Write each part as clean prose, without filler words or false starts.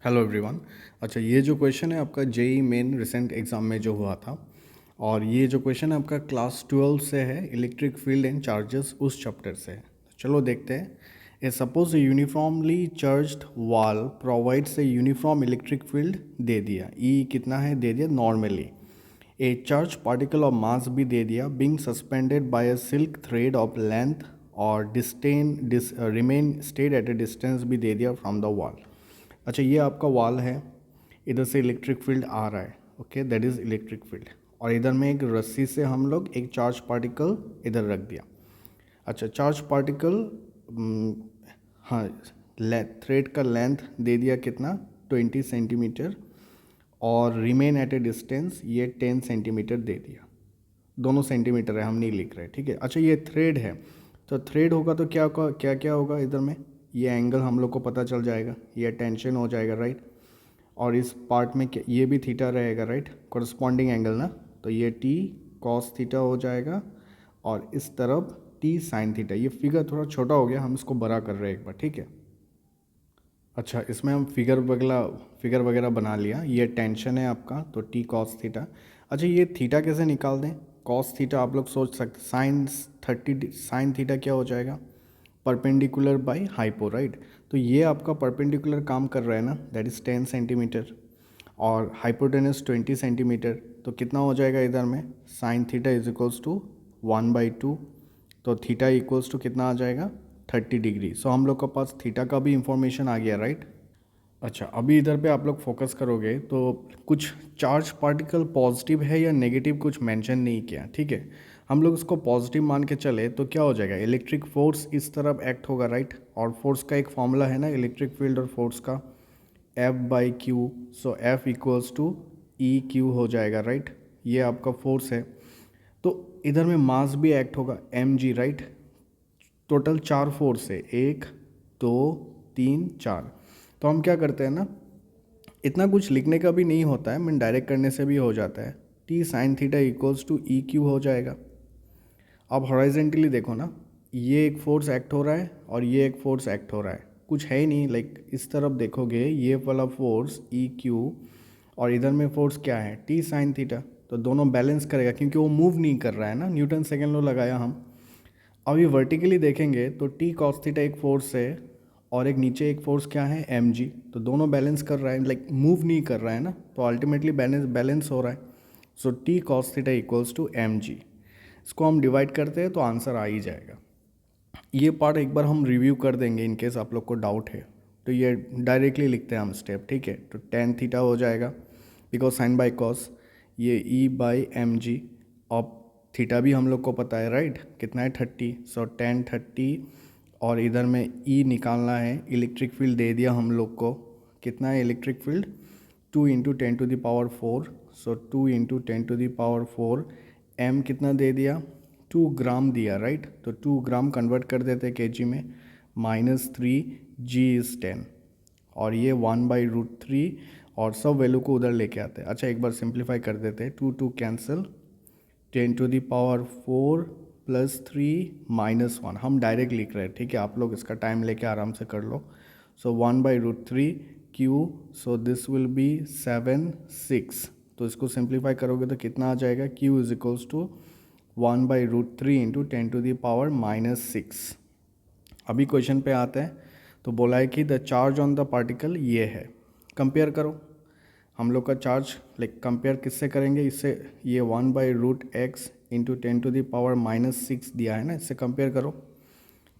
Hello everyone. अच्छा, ये जो क्वेश्चन है आपका जेई मेन रिसेंट एग्ज़ाम में जो हुआ था, और ये जो क्वेश्चन है आपका क्लास 12 से है, इलेक्ट्रिक फील्ड एंड चार्जेस उस चैप्टर से है। चलो देखते हैं। A suppose a uniformly charged wall provides a uniform electric field, दे दिया ई कितना है, दे दिया normally. A charge particle of mass भी दे दिया, being suspended by a silk thread of length और remain stayed at a distance भी दे दिया फ्रॉम द वॉल। अच्छा, ये आपका वॉल है, इधर से इलेक्ट्रिक फील्ड आ रहा है, okay, that is electric field. और इधर में एक रस्सी से हम लोग एक चार्ज पार्टिकल इधर रख दिया। अच्छा, चार्ज पार्टिकल, हाँ, थ्रेड का लेंथ दे दिया कितना, 20 सेंटीमीटर, और रिमेन एट ए डिस्टेंस ये 10 सेंटीमीटर दे दिया। दोनों सेंटीमीटर है, हम नहीं लिख रहे, ठीक है। अच्छा, ये थ्रेड है, तो थ्रेड होगा तो क्या होगा, क्या क्या होगा इधर में, ये एंगल हम लोग को पता चल जाएगा, ये टेंशन हो जाएगा, राइट। और इस पार्ट में ये भी थीटा रहेगा, राइट, कोरस्पॉन्डिंग एंगल ना, तो ये टी कॉस थीटा हो जाएगा, और इस तरफ टी साइन थीटा। ये फिगर थोड़ा छोटा हो गया, हम इसको बड़ा कर रहे हैं एक बार, ठीक है। अच्छा, इसमें हम फिगर वगैरह बना लिया। ये टेंशन है आपका, तो टी कॉस थीटा। अच्छा, ये थीटा कैसे निकाल दें, कॉस थीटा आप लोग सोच सकते, साइन थीटा क्या हो जाएगा, परपेंडिकुलर बाई हाइपो, राइट। तो ये आपका परपेंडिकुलर काम कर रहा है ना, दैट इज़ 10 सेंटीमीटर, और हाइपोटेनस 20 सेंटीमीटर, तो कितना हो जाएगा इधर में, sine theta is equals to 1/2, तो थीटा इक्वल्स टू कितना आ जाएगा, 30 डिग्री। सो हम लोग के पास थीटा का भी इंफॉर्मेशन आ गया, राइट। अच्छा, अभी इधर पे आप लोग फोकस करोगे तो कुछ चार्ज पार्टिकल पॉजिटिव है या नेगेटिव कुछ मेंशन नहीं किया, ठीक है। हम लोग इसको पॉजिटिव मान के चले तो क्या हो जाएगा, इलेक्ट्रिक फोर्स इस तरफ एक्ट होगा, राइट। और फोर्स का एक फॉर्मूला है ना, इलेक्ट्रिक फील्ड और फोर्स का, F/Q। So F equals to EQ हो जाएगा, राइट। ये आपका फोर्स है। तो इधर में मास भी एक्ट होगा, mg, राइट। टोटल 4 फोर्स है, 1 2 3 4। तो हम क्या करते हैं ना, इतना कुछ लिखने का भी नहीं होता है, मैं डायरेक्ट करने से भी हो जाता है। T sine theta equals to EQ हो जाएगा। अब हॉरिजॉन्टली देखो ना, ये एक फोर्स एक्ट हो रहा है और ये एक फोर्स एक्ट हो रहा है, कुछ है ही नहीं, लाइक इस तरफ देखोगे ये वाला फोर्स EQ, और इधर में फोर्स क्या है, टी साइन थीटा। तो दोनों बैलेंस करेगा क्योंकि वो मूव नहीं कर रहा है ना, न्यूटन सेकेंड लॉ लगाया हम। अभी वर्टिकली देखेंगे तो टी कॉस थीटा एक फोर्स है, और एक नीचे एक फोर्स क्या है, mg। तो दोनों बैलेंस कर रहा है, लाइक मूव नहीं कर रहा है ना, तो अल्टीमेटली बैलेंस बैलेंस हो रहा है। So T cos theta equals to mg। इसको हम डिवाइड करते हैं तो आंसर आ ही जाएगा। ये पार्ट एक बार हम रिव्यू कर देंगे इन केस आप लोग को डाउट है। तो ये डायरेक्टली लिखते हैं हम स्टेप, ठीक है। तो टेन थीटा हो जाएगा, बिकॉज साइन बाई कॉस, ये E/mg। अब थीटा भी हम लोग को पता है, राइट, कितना है, 30। सो 10 30, और इधर में E निकालना है। इलेक्ट्रिक फील्ड दे दिया हम लोग को, कितना है इलेक्ट्रिक फील्ड, 2 × 10⁴। सो 2 × 10⁴। M कितना दे दिया, 2 ग्राम दिया, राइट। तो 2 ग्राम कन्वर्ट कर देते केजी में, -3 G/10, और ये 1/√3, और सब वैल्यू को उधर लेके आते हैं। अच्छा, एक बार सिंप्लीफाई कर देते हैं, 2 कैंसिल, 10⁴ +3 -1, हम डायरेक्ट लिख रहे हैं, ठीक है। आप लोग इसका टाइम लेके आराम से कर लो। सो 1/√3 Q, so this will be 7 6। तो इसको सिंप्लीफाई करोगे तो कितना आ जाएगा, Q इज इक्वल्स टू 1/√3 × 10⁻⁻6। अभी क्वेश्चन पे आते हैं। तो बोला है कि the charge on the particle ये है, कंपेयर करो। हम लोग का चार्ज लाइक कंपेयर किससे करेंगे, इससे, ये 1/√x × 10⁻⁻6 दिया है ना, इससे कंपेयर करो।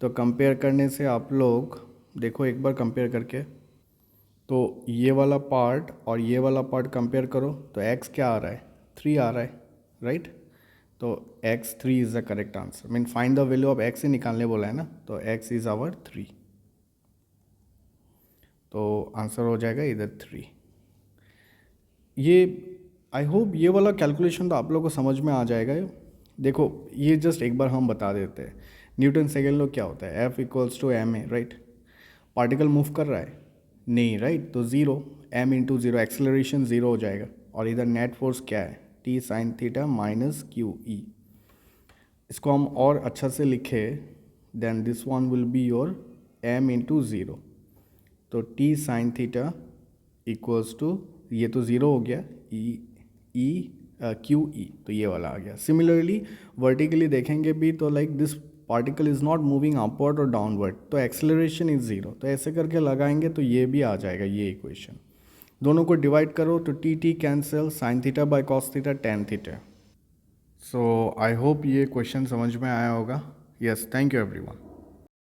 तो कंपेयर करने से आप लोग देखो एक बार कंपेयर करके, तो ये वाला पार्ट और ये वाला पार्ट कंपेयर करो, तो x क्या आ रहा है, 3 आ रहा है, राइट। तो x 3 is the correct answer. Mean find the value of x से निकालने बोला है ना, तो x इज़ आवर 3। तो आंसर हो जाएगा इधर 3। ये आई होप ये वाला कैलकुलेशन तो आप लोगों को समझ में आ जाएगा। देखो, ये जस्ट एक बार हम बता देते हैं। न्यूटन सेकेंड लॉ क्या होता है, F इक्वल्स टू m है, राइट। पार्टिकल मूव कर रहा है नहीं, राइट, तो ज़ीरो, m × 0, एक्सेलरेशन ज़ीरो हो जाएगा। और इधर नेट फोर्स क्या है, T साइन थीटा -QE। इसको हम और अच्छा से लिखे, then this one will be your m × 0, तो T sine theta equals to, ये तो ज़ीरो हो गया, ई क्यू ई, तो ये वाला आ गया। सिमिलरली वर्टिकली देखेंगे भी तो like this particle is not moving upward और डाउनवर्ड, तो एक्सेलरेशन इज़ ज़ीरो, तो ऐसे करके लगाएंगे तो ये भी आ जाएगा ये इक्वेशन। दोनों को डिवाइड करो तो T T cancel, sine theta by cos theta, tan theta. So I hope ये क्वेश्चन समझ में आया होगा। Yes, thank you everyone.